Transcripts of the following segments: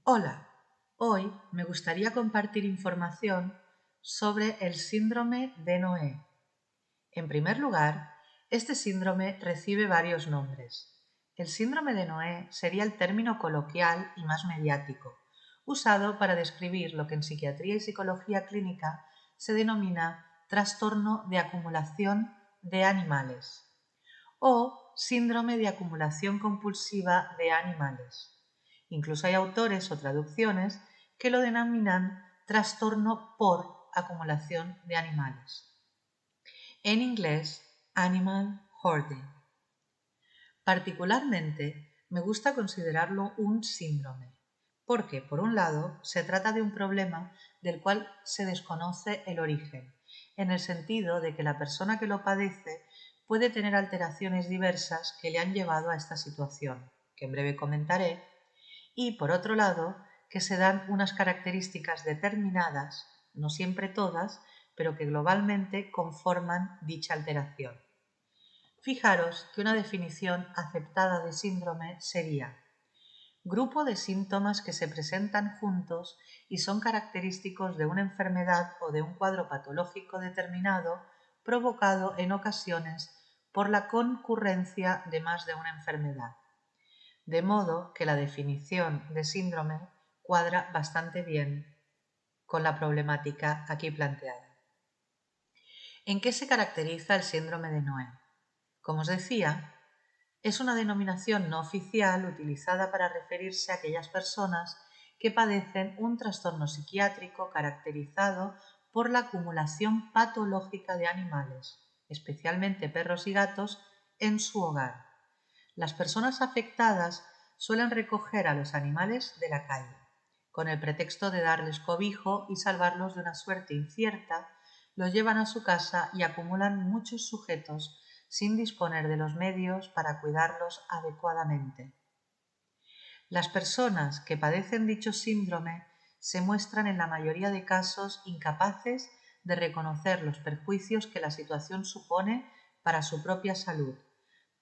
Hola, hoy me gustaría compartir información sobre el síndrome de Noé. En primer lugar, este síndrome recibe varios nombres. El síndrome de Noé sería el término coloquial y más mediático, usado para describir lo que en psiquiatría y psicología clínica se denomina trastorno de acumulación de animales o síndrome de acumulación compulsiva de animales. Incluso hay autores o traducciones que lo denominan trastorno por acumulación de animales. En inglés, animal hoarding. Particularmente, me gusta considerarlo un síndrome, porque, por un lado, se trata de un problema del cual se desconoce el origen, en el sentido de que la persona que lo padece puede tener alteraciones diversas que le han llevado a esta situación, que en breve comentaré, y, por otro lado, que se dan unas características determinadas, no siempre todas, pero que globalmente conforman dicha alteración. Fijaros que una definición aceptada de síndrome sería grupo de síntomas que se presentan juntos y son característicos de una enfermedad o de un cuadro patológico determinado provocado en ocasiones por la concurrencia de más de una enfermedad. De modo que la definición de síndrome cuadra bastante bien con la problemática aquí planteada. ¿En qué se caracteriza el síndrome de Noé? Como os decía, es una denominación no oficial utilizada para referirse a aquellas personas que padecen un trastorno psiquiátrico caracterizado por la acumulación patológica de animales, especialmente perros y gatos, en su hogar. Las personas afectadas suelen recoger a los animales de la calle, con el pretexto de darles cobijo y salvarlos de una suerte incierta, los llevan a su casa y acumulan muchos sujetos sin disponer de los medios para cuidarlos adecuadamente. Las personas que padecen dicho síndrome se muestran en la mayoría de casos incapaces de reconocer los perjuicios que la situación supone para su propia salud,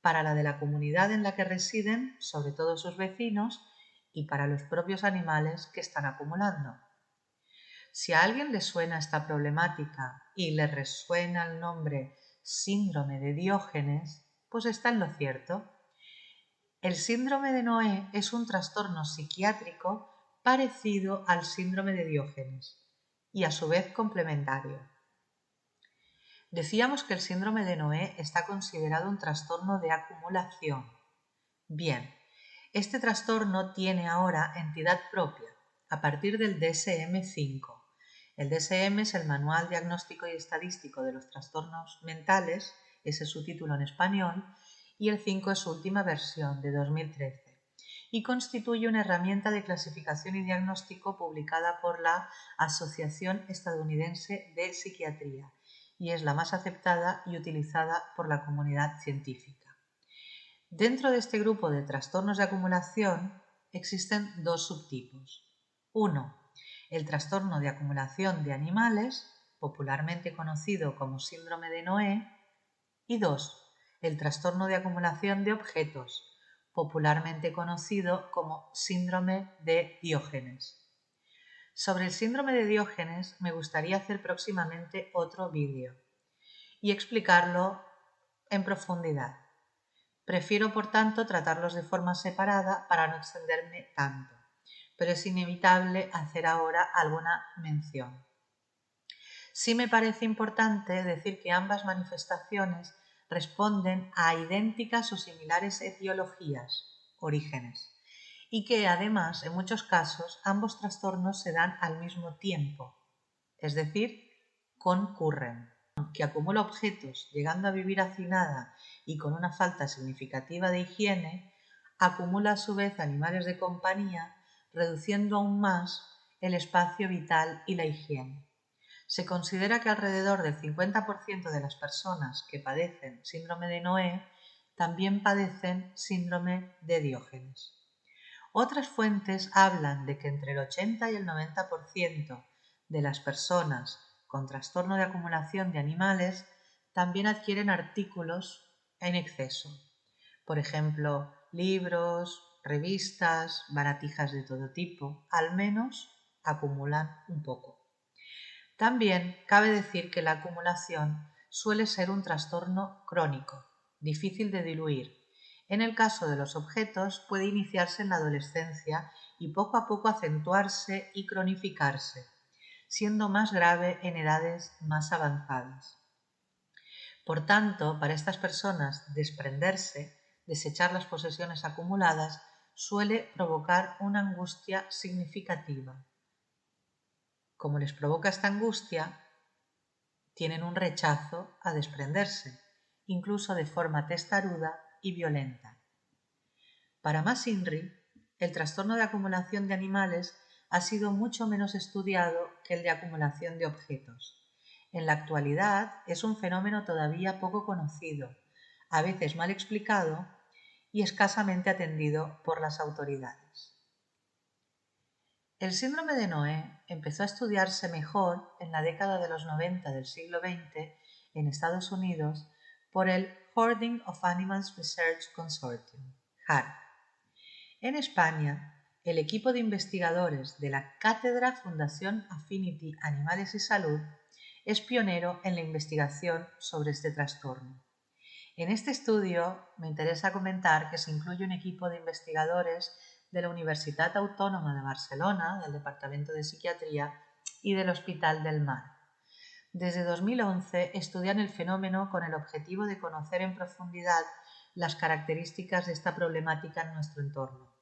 para la de la comunidad en la que residen, sobre todo sus vecinos, y para los propios animales que están acumulando. Si a alguien le suena esta problemática y le resuena el nombre síndrome de Diógenes, pues está en lo cierto. El síndrome de Noé es un trastorno psiquiátrico parecido al síndrome de Diógenes y a su vez complementario. Decíamos que el síndrome de Noé está considerado un trastorno de acumulación. Bien, este trastorno tiene ahora entidad propia a partir del DSM-5. El DSM es el Manual Diagnóstico y Estadístico de los Trastornos Mentales, ese es su título en español, y el 5 es su última versión, de 2013, y constituye una herramienta de clasificación y diagnóstico publicada por la Asociación Estadounidense de Psiquiatría, y es la más aceptada y utilizada por la comunidad científica. Dentro de este grupo de trastornos de acumulación existen dos subtipos. Uno, el trastorno de acumulación de animales, popularmente conocido como síndrome de Noé, y dos, el trastorno de acumulación de objetos, popularmente conocido como síndrome de Diógenes. Sobre el síndrome de Diógenes me gustaría hacer próximamente otro vídeo y explicarlo en profundidad. Prefiero, por tanto, tratarlos de forma separada para no extenderme tanto, pero es inevitable hacer ahora alguna mención. Sí me parece importante decir que ambas manifestaciones responden a idénticas o similares etiologías, orígenes, y que además en muchos casos ambos trastornos se dan al mismo tiempo, es decir, concurren. Que acumula objetos llegando a vivir hacinada y con una falta significativa de higiene, acumula a su vez animales de compañía, reduciendo aún más el espacio vital y la higiene. Se considera que alrededor del 50% de las personas que padecen síndrome de Noé también padecen síndrome de Diógenes. Otras fuentes hablan de que entre el 80 y el 90% de las personas con trastorno de acumulación de animales también adquieren artículos en exceso. Por ejemplo, libros, revistas, baratijas de todo tipo, al menos acumulan un poco. También cabe decir que la acumulación suele ser un trastorno crónico, difícil de diluir. En el caso de los objetos puede iniciarse en la adolescencia y poco a poco acentuarse y cronificarse, siendo más grave en edades más avanzadas. Por tanto, para estas personas desprenderse, desechar las posesiones acumuladas, suele provocar una angustia significativa. Como les provoca esta angustia, tienen un rechazo a desprenderse, incluso de forma testaruda y violenta. Para Mas Inri, el trastorno de acumulación de animales ha sido mucho menos estudiado que el de acumulación de objetos. En la actualidad es un fenómeno todavía poco conocido, a veces mal explicado y escasamente atendido por las autoridades. El síndrome de Noé empezó a estudiarse mejor en la década de los 90 del siglo XX en Estados Unidos por el Hoarding of Animals Research Consortium, HARC. En España, el equipo de investigadores de la Cátedra Fundación Affinity Animales y Salud es pionero en la investigación sobre este trastorno. En este estudio me interesa comentar que se incluye un equipo de investigadores de la Universitat Autònoma de Barcelona, del Departamento de Psiquiatría y del Hospital del Mar. Desde 2011 estudian el fenómeno con el objetivo de conocer en profundidad las características de esta problemática en nuestro entorno.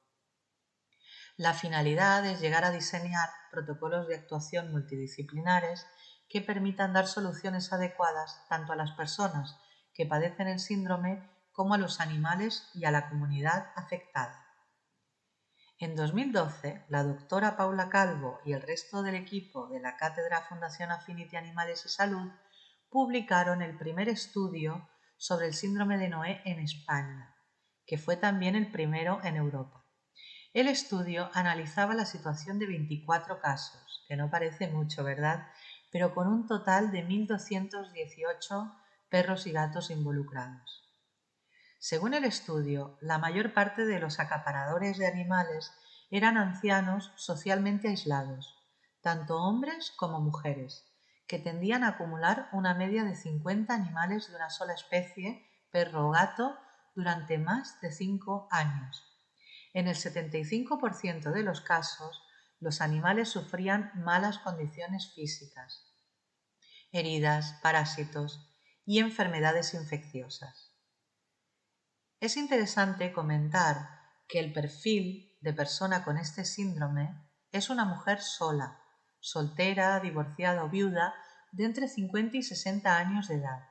La finalidad es llegar a diseñar protocolos de actuación multidisciplinares que permitan dar soluciones adecuadas tanto a las personas que padecen el síndrome como a los animales y a la comunidad afectada. En 2012, la doctora Paula Calvo y el resto del equipo de la Cátedra Fundación Affinity Animales y Salud publicaron el primer estudio sobre el síndrome de Noé en España, que fue también el primero en Europa. El estudio analizaba la situación de 24 casos, que no parece mucho, ¿verdad? Pero con un total de 1.218 perros y gatos involucrados. Según el estudio, la mayor parte de los acaparadores de animales eran ancianos socialmente aislados, tanto hombres como mujeres, que tendían a acumular una media de 50 animales de una sola especie, perro o gato, durante más de 5 años. En el 75% de los casos, los animales sufrían malas condiciones físicas, heridas, parásitos y enfermedades infecciosas. Es interesante comentar que el perfil de persona con este síndrome es una mujer sola, soltera, divorciada o viuda, de entre 50 y 60 años de edad.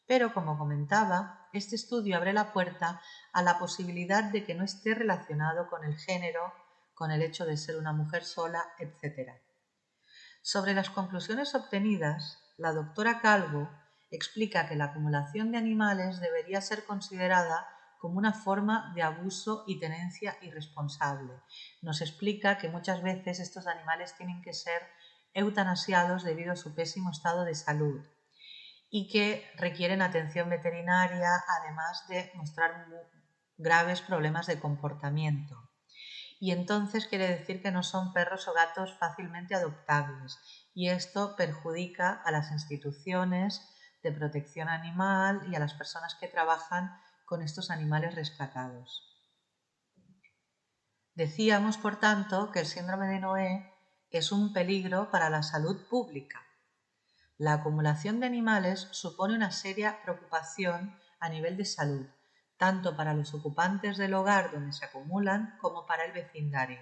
Pero, como comentaba, este estudio abre la puerta a la posibilidad de que no esté relacionado con el género, con el hecho de ser una mujer sola, etc. Sobre las conclusiones obtenidas, la doctora Calvo explica que la acumulación de animales debería ser considerada como una forma de abuso y tenencia irresponsable. Nos explica que muchas veces estos animales tienen que ser eutanasiados debido a su pésimo estado de salud y que requieren atención veterinaria, además de mostrar graves problemas de comportamiento. Y entonces quiere decir que no son perros o gatos fácilmente adoptables, y esto perjudica a las instituciones de protección animal y a las personas que trabajan con estos animales rescatados. Decíamos, por tanto, que el síndrome de Noé es un peligro para la salud pública. La acumulación de animales supone una seria preocupación a nivel de salud, tanto para los ocupantes del hogar donde se acumulan como para el vecindario.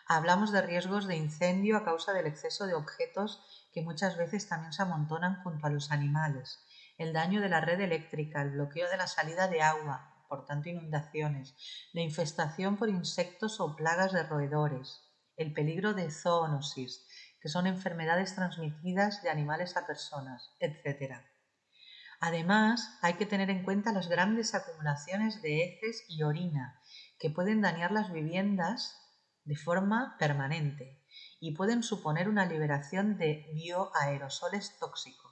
Hablamos de riesgos de incendio a causa del exceso de objetos que muchas veces también se amontonan junto a los animales, el daño de la red eléctrica, el bloqueo de la salida de agua, por tanto inundaciones, la infestación por insectos o plagas de roedores, el peligro de zoonosis, que son enfermedades transmitidas de animales a personas, etc. Además, hay que tener en cuenta las grandes acumulaciones de heces y orina, que pueden dañar las viviendas de forma permanente y pueden suponer una liberación de bioaerosoles tóxicos,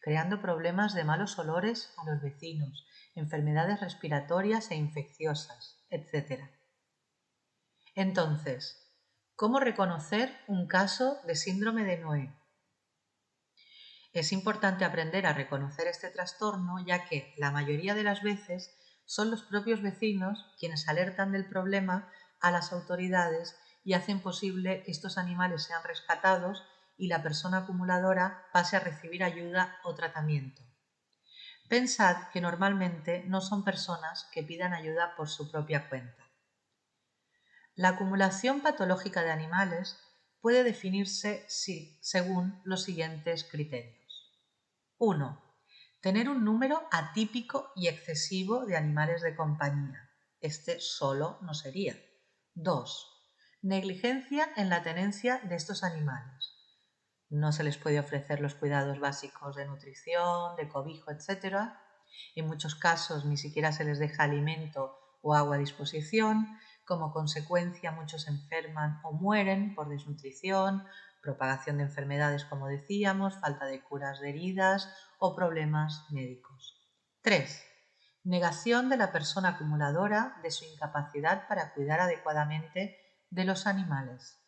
creando problemas de malos olores a los vecinos, enfermedades respiratorias e infecciosas, etc. Entonces, ¿cómo reconocer un caso de síndrome de Noé? Es importante aprender a reconocer este trastorno, ya que la mayoría de las veces son los propios vecinos quienes alertan del problema a las autoridades y hacen posible que estos animales sean rescatados y la persona acumuladora pase a recibir ayuda o tratamiento. Pensad que normalmente no son personas que pidan ayuda por su propia cuenta. La acumulación patológica de animales puede definirse según los siguientes criterios. 1. Tener un número atípico y excesivo de animales de compañía. Este solo no sería. 2. Negligencia en la tenencia de estos animales. No se les puede ofrecer los cuidados básicos de nutrición, de cobijo, etc. En muchos casos ni siquiera se les deja alimento o agua a disposición. Como consecuencia, muchos enferman o mueren por desnutrición, propagación de enfermedades, como decíamos, falta de curas de heridas o problemas médicos. 3. Negación de la persona acumuladora de su incapacidad para cuidar adecuadamente de los animales.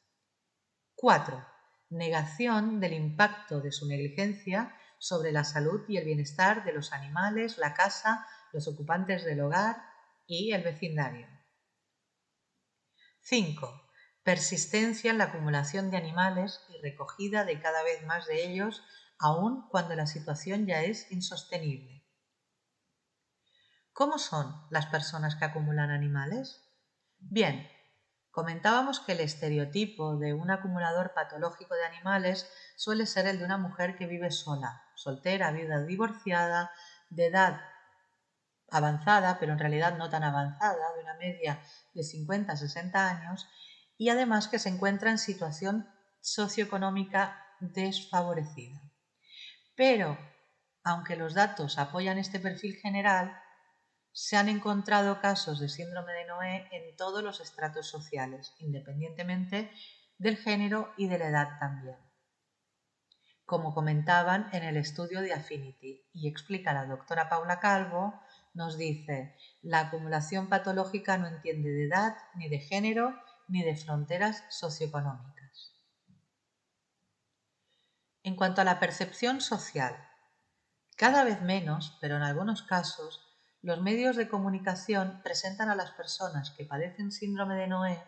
4. Negación del impacto de su negligencia sobre la salud y el bienestar de los animales, la casa, los ocupantes del hogar y el vecindario. 5. Persistencia en la acumulación de animales y recogida de cada vez más de ellos, aun cuando la situación ya es insostenible. ¿Cómo son las personas que acumulan animales? Bien, comentábamos que el estereotipo de un acumulador patológico de animales suele ser el de una mujer que vive sola, soltera, viuda o divorciada, de edad avanzada, pero en realidad no tan avanzada, de una media de 50 a 60 años, y además que se encuentra en situación socioeconómica desfavorecida. Pero, aunque los datos apoyan este perfil general, se han encontrado casos de síndrome de Noé en todos los estratos sociales, independientemente del género y de la edad también. Como comentaban en el estudio de Affinity, y explica la doctora Paula Calvo, nos dice: la acumulación patológica no entiende de edad, ni de género, ni de fronteras socioeconómicas. En cuanto a la percepción social, cada vez menos, pero en algunos casos, los medios de comunicación presentan a las personas que padecen síndrome de Noé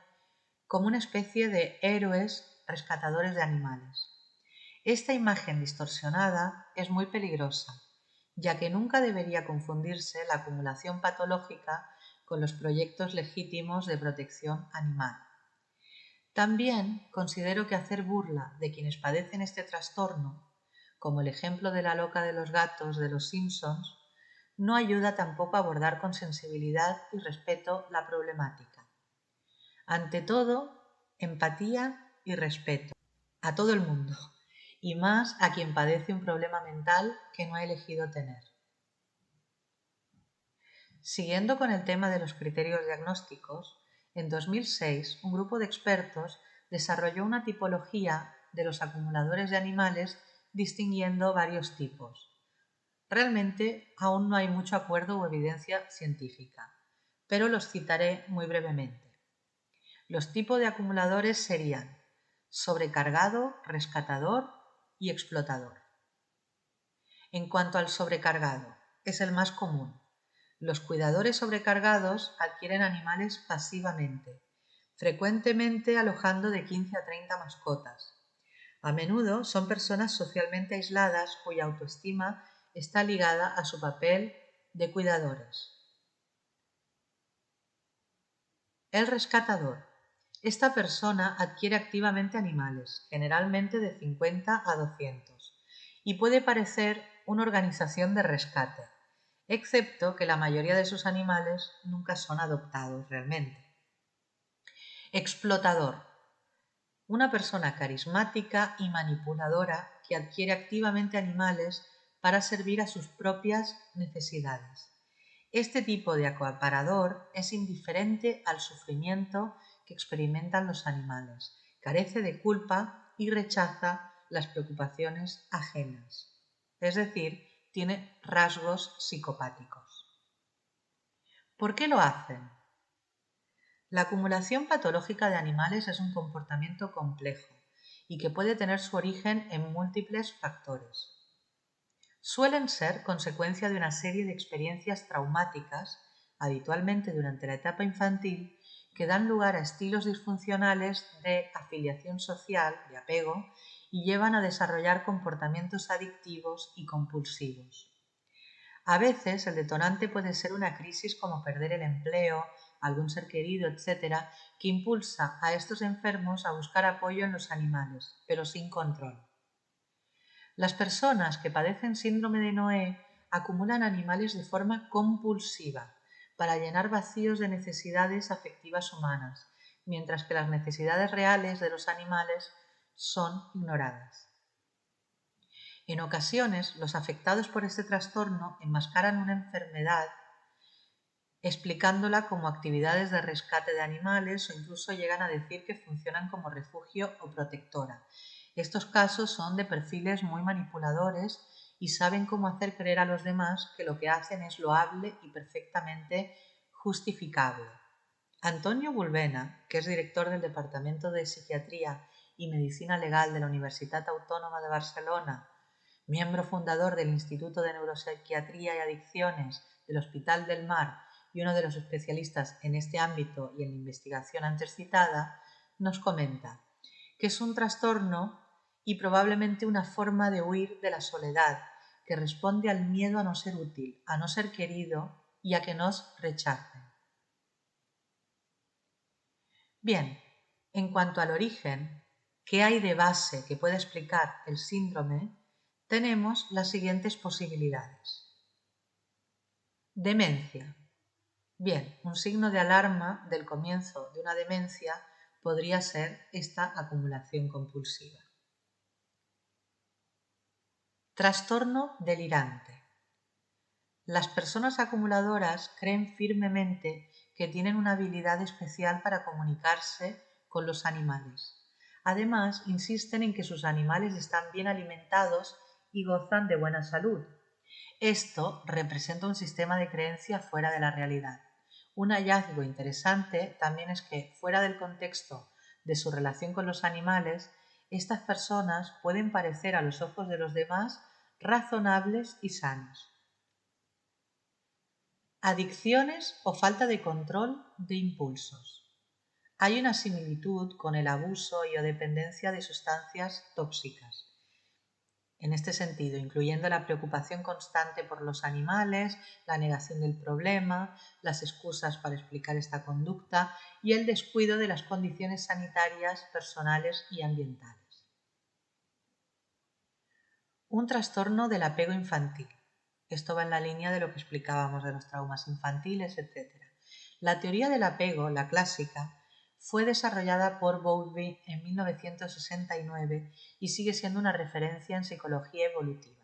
como una especie de héroes rescatadores de animales. Esta imagen distorsionada es muy peligrosa, ya que nunca debería confundirse la acumulación patológica con los proyectos legítimos de protección animal. También considero que hacer burla de quienes padecen este trastorno, como el ejemplo de la loca de los gatos de los Simpsons, no ayuda tampoco a abordar con sensibilidad y respeto la problemática. Ante todo, empatía y respeto a todo el mundo, y más a quien padece un problema mental que no ha elegido tener. Siguiendo con el tema de los criterios diagnósticos, en 2006 un grupo de expertos desarrolló una tipología de los acumuladores de animales distinguiendo varios tipos. Realmente aún no hay mucho acuerdo o evidencia científica, pero los citaré muy brevemente. Los tipos de acumuladores serían sobrecargado, rescatador y explotador. En cuanto al sobrecargado, es el más común. Los cuidadores sobrecargados adquieren animales pasivamente, frecuentemente alojando de 15 a 30 mascotas. A menudo son personas socialmente aisladas cuya autoestima está ligada a su papel de cuidadores. El rescatador. Esta persona adquiere activamente animales, generalmente de 50 a 200, y puede parecer una organización de rescate, excepto que la mayoría de sus animales nunca son adoptados realmente. Explotador. Una persona carismática y manipuladora que adquiere activamente animales para servir a sus propias necesidades. Este tipo de acaparador es indiferente al sufrimiento que experimentan los animales, carece de culpa y rechaza las preocupaciones ajenas. Es decir, tiene rasgos psicopáticos. ¿Por qué lo hacen? La acumulación patológica de animales es un comportamiento complejo y que puede tener su origen en múltiples factores. Suelen ser consecuencia de una serie de experiencias traumáticas, habitualmente durante la etapa infantil, que dan lugar a estilos disfuncionales de afiliación social, de apego, y llevan a desarrollar comportamientos adictivos y compulsivos. A veces el detonante puede ser una crisis como perder el empleo, algún ser querido, etc., que impulsa a estos enfermos a buscar apoyo en los animales, pero sin control. Las personas que padecen síndrome de Noé acumulan animales de forma compulsiva para llenar vacíos de necesidades afectivas humanas, mientras que las necesidades reales de los animales son ignoradas. En ocasiones, los afectados por este trastorno enmascaran una enfermedad explicándola como actividades de rescate de animales o incluso llegan a decir que funcionan como refugio o protectora. Estos casos son de perfiles muy manipuladores y saben cómo hacer creer a los demás que lo que hacen es loable y perfectamente justificable. Antonio Bulbena, que es director del Departamento de Psiquiatría y Medicina Legal de la Universitat Autònoma de Barcelona, miembro fundador del Instituto de Neuropsiquiatría y Adicciones del Hospital del Mar y uno de los especialistas en este ámbito y en la investigación antes citada, nos comenta que es un trastorno y probablemente una forma de huir de la soledad, que responde al miedo a no ser útil, a no ser querido y a que nos rechacen. Bien, en cuanto al origen, ¿qué hay de base que puede explicar el síndrome? Tenemos las siguientes posibilidades. Demencia. Bien, un signo de alarma del comienzo de una demencia podría ser esta acumulación compulsiva. Trastorno delirante. Las personas acumuladoras creen firmemente que tienen una habilidad especial para comunicarse con los animales. Además, insisten en que sus animales están bien alimentados y gozan de buena salud. Esto representa un sistema de creencia fuera de la realidad. Un hallazgo interesante también es que, fuera del contexto de su relación con los animales, estas personas pueden parecer a los ojos de los demás razonables y sanas. Adicciones o falta de control de impulsos. Hay una similitud con el abuso y o dependencia de sustancias tóxicas. En este sentido, incluyendo la preocupación constante por los animales, la negación del problema, las excusas para explicar esta conducta y el descuido de las condiciones sanitarias, personales y ambientales. Un trastorno del apego infantil. Esto va en la línea de lo que explicábamos de los traumas infantiles, etc. La teoría del apego, la clásica, fue desarrollada por Bowlby en 1969 y sigue siendo una referencia en psicología evolutiva.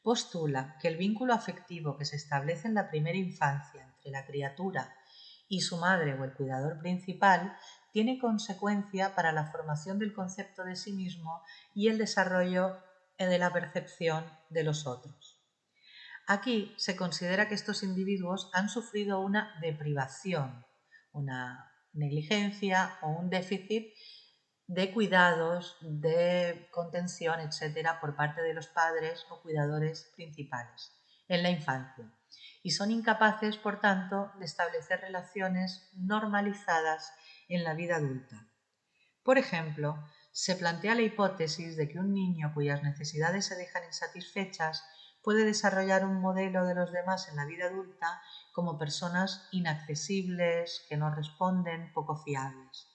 Postula que el vínculo afectivo que se establece en la primera infancia entre la criatura y su madre o el cuidador principal tiene consecuencia para la formación del concepto de sí mismo y el desarrollo de la percepción de los otros. Aquí se considera que estos individuos han sufrido una deprivación, una negligencia o un déficit de cuidados, de contención, etcétera, por parte de los padres o cuidadores principales en la infancia y son incapaces, por tanto, de establecer relaciones normalizadas en la vida adulta. Por ejemplo, se plantea la hipótesis de que un niño cuyas necesidades se dejan insatisfechas puede desarrollar un modelo de los demás en la vida adulta como personas inaccesibles, que no responden, poco fiables.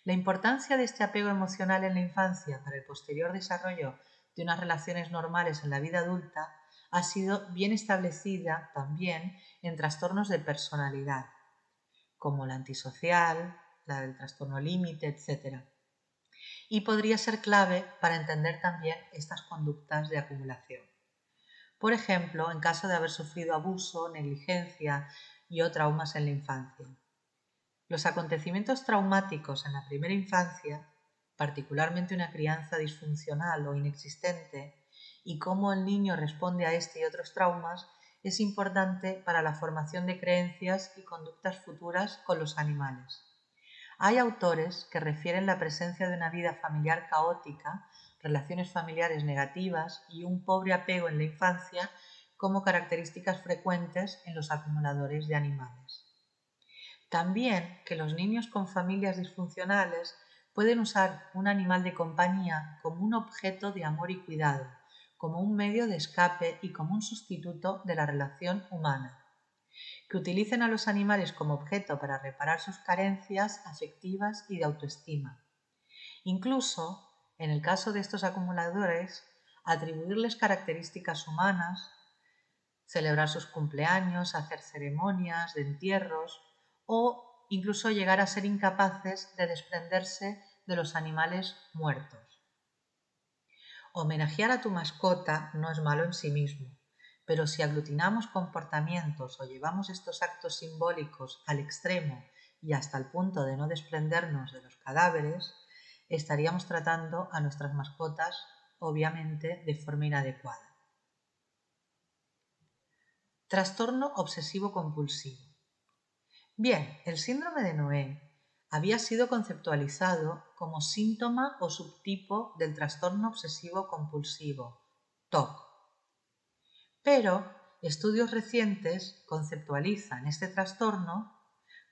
La importancia de este apego emocional en la infancia para el posterior desarrollo de unas relaciones normales en la vida adulta ha sido bien establecida también en trastornos de personalidad, como la antisocial, la del trastorno límite, etc. Y podría ser clave para entender también estas conductas de acumulación. Por ejemplo, en caso de haber sufrido abuso, negligencia y o traumas en la infancia. Los acontecimientos traumáticos en la primera infancia, particularmente una crianza disfuncional o inexistente, y cómo el niño responde a este y otros traumas, es importante para la formación de creencias y conductas futuras con los animales. Hay autores que refieren la presencia de una vida familiar caótica, relaciones familiares negativas y un pobre apego en la infancia como características frecuentes en los acumuladores de animales. También que los niños con familias disfuncionales pueden usar un animal de compañía como un objeto de amor y cuidado, como un medio de escape y como un sustituto de la relación humana. Que utilicen a los animales como objeto para reparar sus carencias afectivas y de autoestima. Incluso, en el caso de estos acumuladores, atribuirles características humanas, celebrar sus cumpleaños, hacer ceremonias de entierros o incluso llegar a ser incapaces de desprenderse de los animales muertos. Homenajear a tu mascota no es malo en sí mismo, pero si aglutinamos comportamientos o llevamos estos actos simbólicos al extremo y hasta el punto de no desprendernos de los cadáveres, estaríamos tratando a nuestras mascotas, obviamente, de forma inadecuada. Trastorno obsesivo-compulsivo. Bien, el síndrome de Noé había sido conceptualizado como síntoma o subtipo del trastorno obsesivo-compulsivo, TOC. Pero estudios recientes conceptualizan este trastorno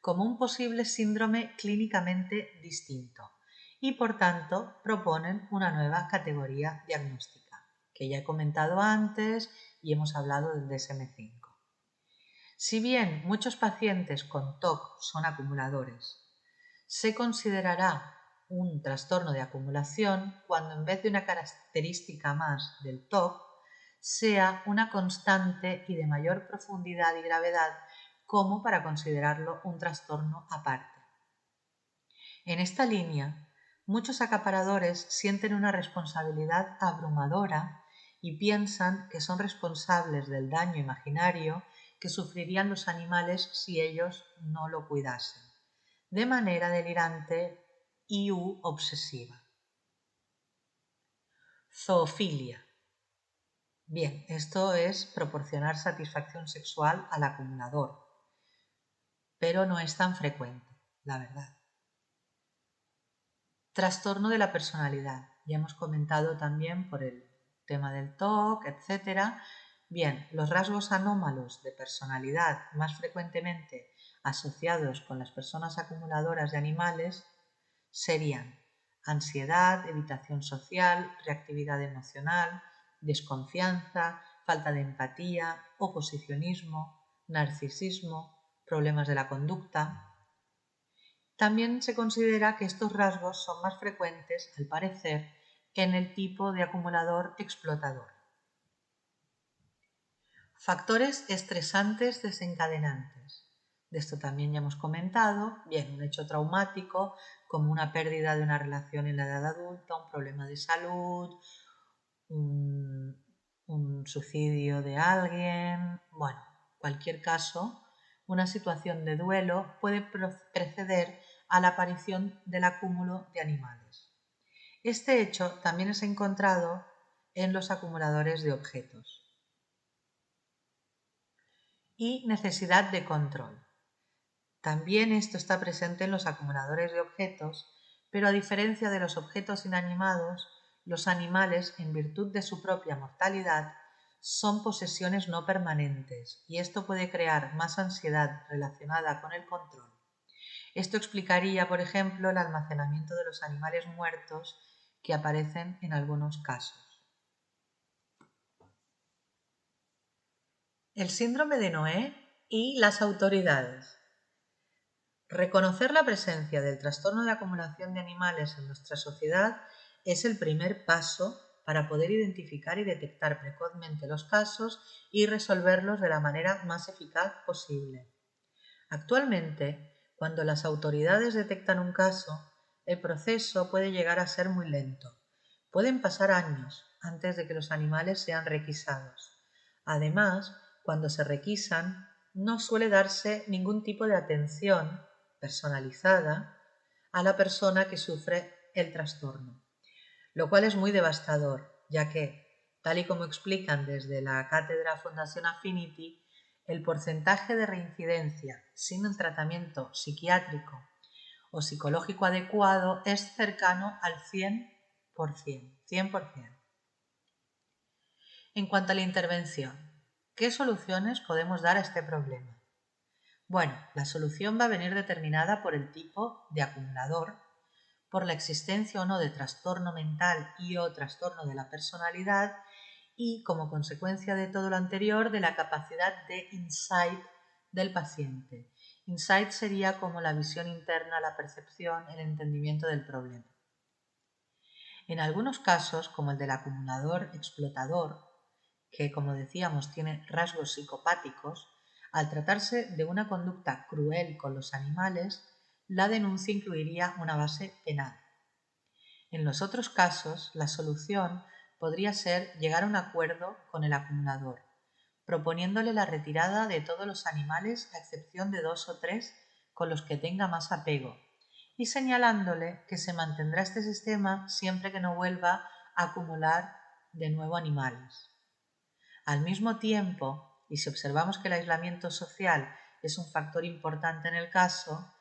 como un posible síndrome clínicamente distinto y por tanto proponen una nueva categoría diagnóstica, que ya he comentado antes y hemos hablado del DSM-5. Si bien muchos pacientes con TOC son acumuladores, se considerará un trastorno de acumulación cuando en vez de una característica más del TOC, sea una constante y de mayor profundidad y gravedad como para considerarlo un trastorno aparte. En esta línea, muchos acaparadores sienten una responsabilidad abrumadora y piensan que son responsables del daño imaginario que sufrirían los animales si ellos no lo cuidasen, de manera delirante y obsesiva. Zoofilia. Bien, esto es proporcionar satisfacción sexual al acumulador, pero no es tan frecuente, la verdad. Trastorno de la personalidad. Ya hemos comentado también por el tema del TOC, etc. Bien, los rasgos anómalos de personalidad más frecuentemente asociados con las personas acumuladoras de animales serían ansiedad, evitación social, reactividad emocional, desconfianza, falta de empatía, oposicionismo, narcisismo, problemas de la conducta. También se considera que estos rasgos son más frecuentes, al parecer, en el tipo de acumulador explotador. Factores estresantes desencadenantes. De esto también ya hemos comentado. Bien, un hecho traumático como una pérdida de una relación en la edad adulta, un problema de salud, un suicidio de alguien, bueno, cualquier caso, una situación de duelo puede preceder a la aparición del acúmulo de animales. Este hecho también es encontrado en los acumuladores de objetos. Y necesidad de control. También esto está presente en los acumuladores de objetos, pero a diferencia de los objetos inanimados, los animales, en virtud de su propia mortalidad, son posesiones no permanentes y esto puede crear más ansiedad relacionada con el control. Esto explicaría, por ejemplo, el almacenamiento de los animales muertos que aparecen en algunos casos. El síndrome de Noé y las autoridades. Reconocer la presencia del trastorno de acumulación de animales en nuestra sociedad es el primer paso para poder identificar y detectar precozmente los casos y resolverlos de la manera más eficaz posible. Actualmente, cuando las autoridades detectan un caso, el proceso puede llegar a ser muy lento. Pueden pasar años antes de que los animales sean requisados. Además, cuando se requisan, no suele darse ningún tipo de atención personalizada a la persona que sufre el trastorno, lo cual es muy devastador, ya que, tal y como explican desde la cátedra Fundación Affinity, el porcentaje de reincidencia sin el tratamiento psiquiátrico o psicológico adecuado es cercano al 100%. En cuanto a la intervención, ¿qué soluciones podemos dar a este problema? Bueno, la solución va a venir determinada por el tipo de acumulador, por la existencia o no de trastorno mental y o trastorno de la personalidad y, como consecuencia de todo lo anterior, de la capacidad de insight del paciente. Insight sería como la visión interna, la percepción, el entendimiento del problema. En algunos casos, como el del acumulador explotador, que como decíamos tiene rasgos psicopáticos, al tratarse de una conducta cruel con los animales, la denuncia incluiría una base penal. En los otros casos, la solución podría ser llegar a un acuerdo con el acumulador, proponiéndole la retirada de todos los animales a excepción de 2 o 3 con los que tenga más apego, y señalándole que se mantendrá este sistema siempre que no vuelva a acumular de nuevo animales. Al mismo tiempo, y si observamos que el aislamiento social es un factor importante en el caso,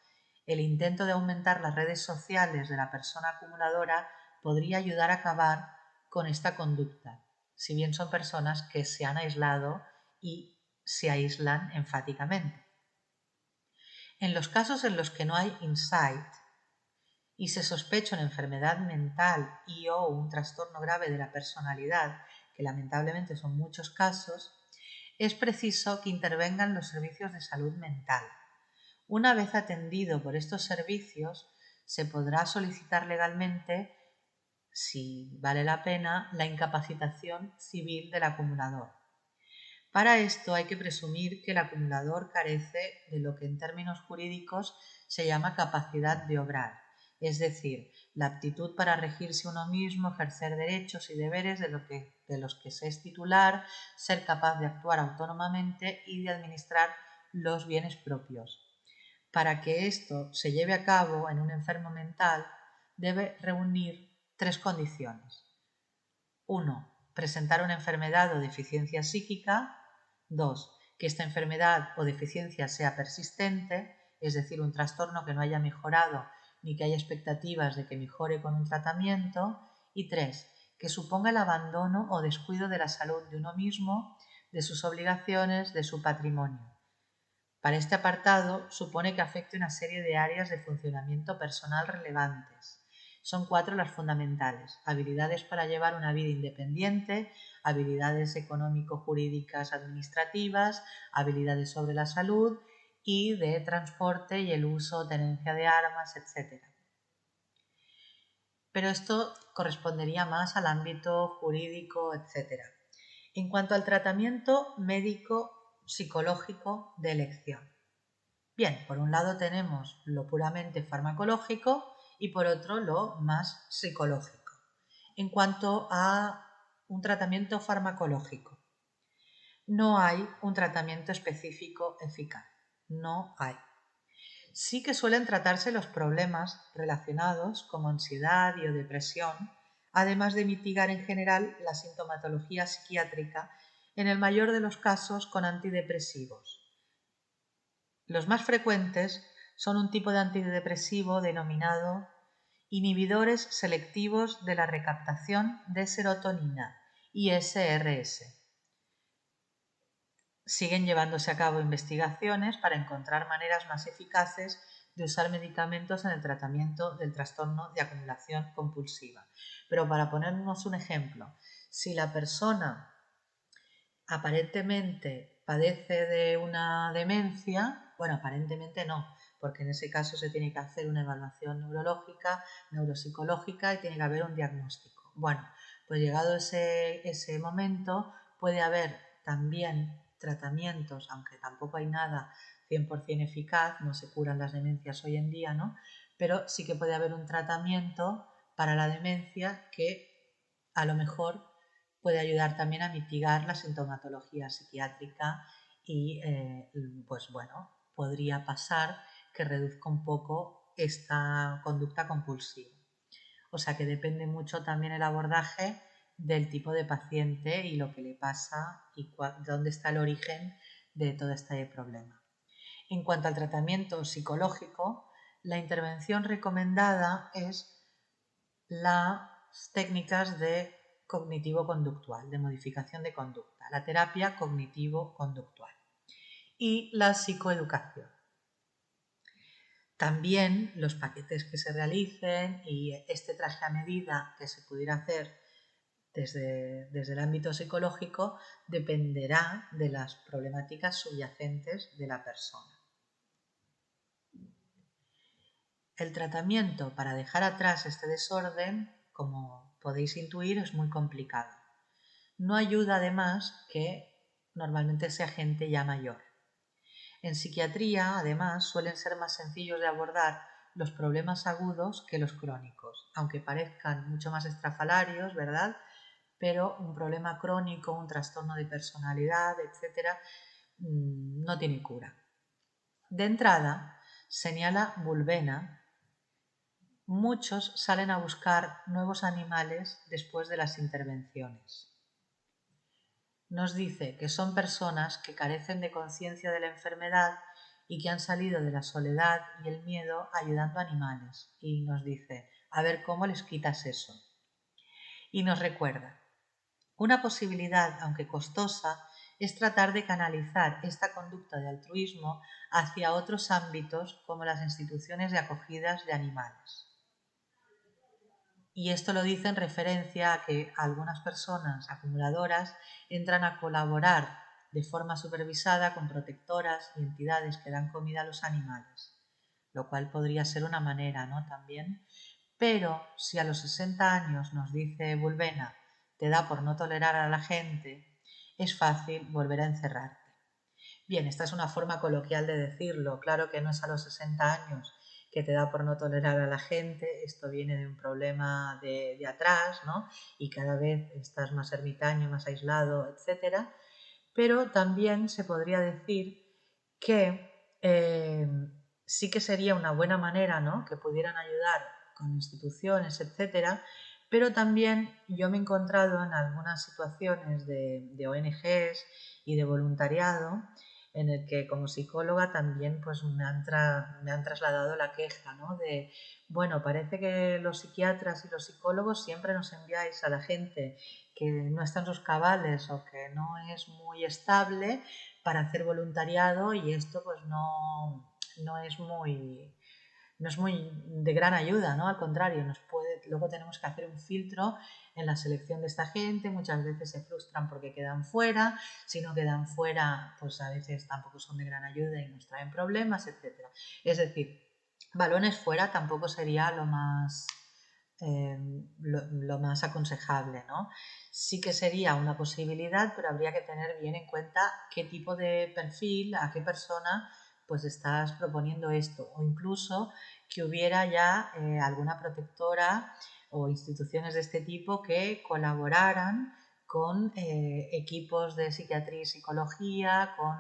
el intento de aumentar las redes sociales de la persona acumuladora podría ayudar a acabar con esta conducta, si bien son personas que se han aislado y se aíslan enfáticamente. En los casos en los que no hay insight y se sospecha una enfermedad mental y o un trastorno grave de la personalidad, que lamentablemente son muchos casos, es preciso que intervengan los servicios de salud mental. Una vez atendido por estos servicios, se podrá solicitar legalmente, si vale la pena, la incapacitación civil del acumulador. Para esto hay que presumir que el acumulador carece de lo que en términos jurídicos se llama capacidad de obrar, es decir, la aptitud para regirse uno mismo, ejercer derechos y deberes de los que se es titular, ser capaz de actuar autónomamente y de administrar los bienes propios. Para que esto se lleve a cabo en un enfermo mental, debe reunir 3 condiciones. 1. Presentar una enfermedad o deficiencia psíquica. 2. Que esta enfermedad o deficiencia sea persistente, es decir, un trastorno que no haya mejorado ni que haya expectativas de que mejore con un tratamiento. Y 3. Que suponga el abandono o descuido de la salud de uno mismo, de sus obligaciones, de su patrimonio. Para este apartado supone que afecte una serie de áreas de funcionamiento personal relevantes. Son 4 las fundamentales: habilidades para llevar una vida independiente, habilidades económico-jurídicas administrativas, habilidades sobre la salud y de transporte y el uso o tenencia de armas, etc. Pero esto correspondería más al ámbito jurídico, etc. En cuanto al tratamiento médico psicológico de elección. Bien, por un lado tenemos lo puramente farmacológico y por otro lo más psicológico. En cuanto a un tratamiento farmacológico, no hay un tratamiento específico eficaz, no hay. Sí que suelen tratarse los problemas relacionados como ansiedad y o depresión, además de mitigar en general la sintomatología psiquiátrica, en el mayor de los casos con antidepresivos. Los más frecuentes son un tipo de antidepresivo denominado inhibidores selectivos de la recaptación de serotonina, ISRS. Siguen llevándose a cabo investigaciones para encontrar maneras más eficaces de usar medicamentos en el tratamiento del trastorno de acumulación compulsiva. Pero para ponernos un ejemplo, si la persona aparentemente padece de una demencia, bueno, aparentemente no, porque en ese caso se tiene que hacer una evaluación neurológica, neuropsicológica y tiene que haber un diagnóstico. Bueno, pues llegado ese momento puede haber también tratamientos, aunque tampoco hay nada 100% eficaz, no se curan las demencias hoy en día, ¿no? Pero sí que puede haber un tratamiento para la demencia que a lo mejor puede ayudar también a mitigar la sintomatología psiquiátrica y pues bueno, podría pasar que reduzca un poco esta conducta compulsiva. O sea que depende mucho también el abordaje del tipo de paciente y lo que le pasa y dónde está el origen de todo este problema. En cuanto al tratamiento psicológico, La intervención recomendada es las técnicas de cognitivo-conductual, de modificación de conducta, la terapia cognitivo-conductual y la psicoeducación. También los paquetes que se realicen y este traje a medida que se pudiera hacer desde el ámbito psicológico dependerá de las problemáticas subyacentes de la persona. El tratamiento para dejar atrás este desorden, como podéis intuir, es muy complicado. No ayuda además que normalmente sea gente ya mayor. En psiquiatría, además, suelen ser más sencillos de abordar los problemas agudos que los crónicos, aunque parezcan mucho más estrafalarios, ¿verdad? Pero un problema crónico, un trastorno de personalidad, etc., no tiene cura. De entrada, señala Bulbena, muchos salen a buscar nuevos animales después de las intervenciones. Nos dice que son personas que carecen de conciencia de la enfermedad y que han salido de la soledad y el miedo ayudando a animales. Y nos dice, a ver cómo les quitas eso. Y nos recuerda, una posibilidad, aunque costosa, es tratar de canalizar esta conducta de altruismo hacia otros ámbitos como las instituciones de acogidas de animales. Y esto lo dice en referencia a que algunas personas acumuladoras entran a colaborar de forma supervisada con protectoras y entidades que dan comida a los animales, lo cual podría ser una manera, ¿no? También. Pero si a los 60 años, nos dice Bulbena, te da por no tolerar a la gente, es fácil volver a encerrarte. Bien, esta es una forma coloquial de decirlo. Claro que no es a los 60 años que te da por no tolerar a la gente, esto viene de un problema de atrás, ¿no? Y cada vez estás más ermitaño, más aislado, etc. Pero también se podría decir que sí que sería una buena manera, ¿no? Que pudieran ayudar con instituciones, etc. Pero también yo me he encontrado en algunas situaciones de ONGs y de voluntariado en el que como psicóloga también pues me han trasladado la queja, ¿no? De, bueno, parece que los psiquiatras y los psicólogos siempre nos enviáis a la gente que no está en sus cabales o que no es muy estable para hacer voluntariado y esto pues no es muy de gran ayuda, ¿no? Al contrario, luego tenemos que hacer un filtro en la selección de esta gente, muchas veces se frustran porque quedan fuera, si no quedan fuera, pues a veces tampoco son de gran ayuda y nos traen problemas, etc. Es decir, balones fuera tampoco sería lo más aconsejable, ¿no? Sí que sería una posibilidad, pero habría que tener bien en cuenta qué tipo de perfil, a qué persona pues estás proponiendo esto, o incluso que hubiera ya alguna protectora o instituciones de este tipo que colaboraran con equipos de psiquiatría y psicología, con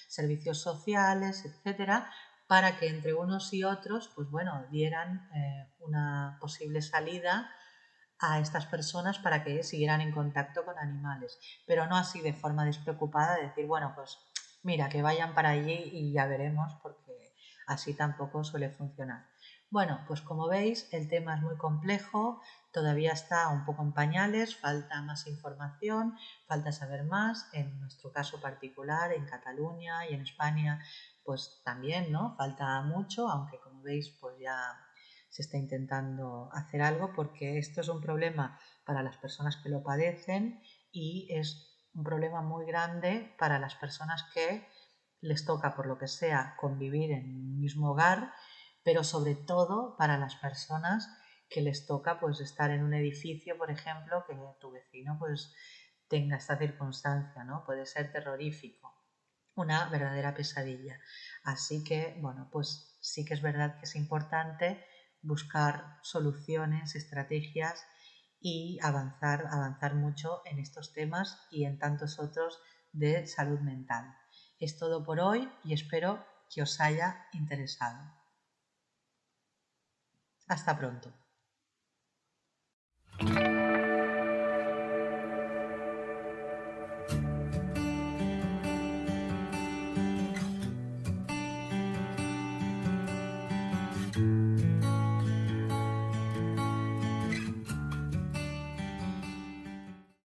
servicios sociales, etcétera, para que entre unos y otros, pues bueno, dieran una posible salida a estas personas para que siguieran en contacto con animales, pero no así de forma despreocupada, decir, bueno, pues mira, que vayan para allí y ya veremos, porque así tampoco suele funcionar. Bueno, pues como veis, el tema es muy complejo, todavía está un poco en pañales, falta más información, falta saber más, en nuestro caso particular, en Cataluña y en España, pues también, ¿no? Falta mucho, aunque como veis, pues ya se está intentando hacer algo porque esto es un problema para las personas que lo padecen y es un problema muy grande para las personas que les toca, por lo que sea, convivir en un mismo hogar, pero sobre todo para las personas que les toca pues estar en un edificio, por ejemplo, que tu vecino pues tenga esta circunstancia, ¿no? Puede ser terrorífico, una verdadera pesadilla. Así que, bueno, pues sí que es verdad que es importante buscar soluciones, estrategias y avanzar mucho en estos temas y en tantos otros de salud mental. Es todo por hoy y espero que os haya interesado. Hasta pronto.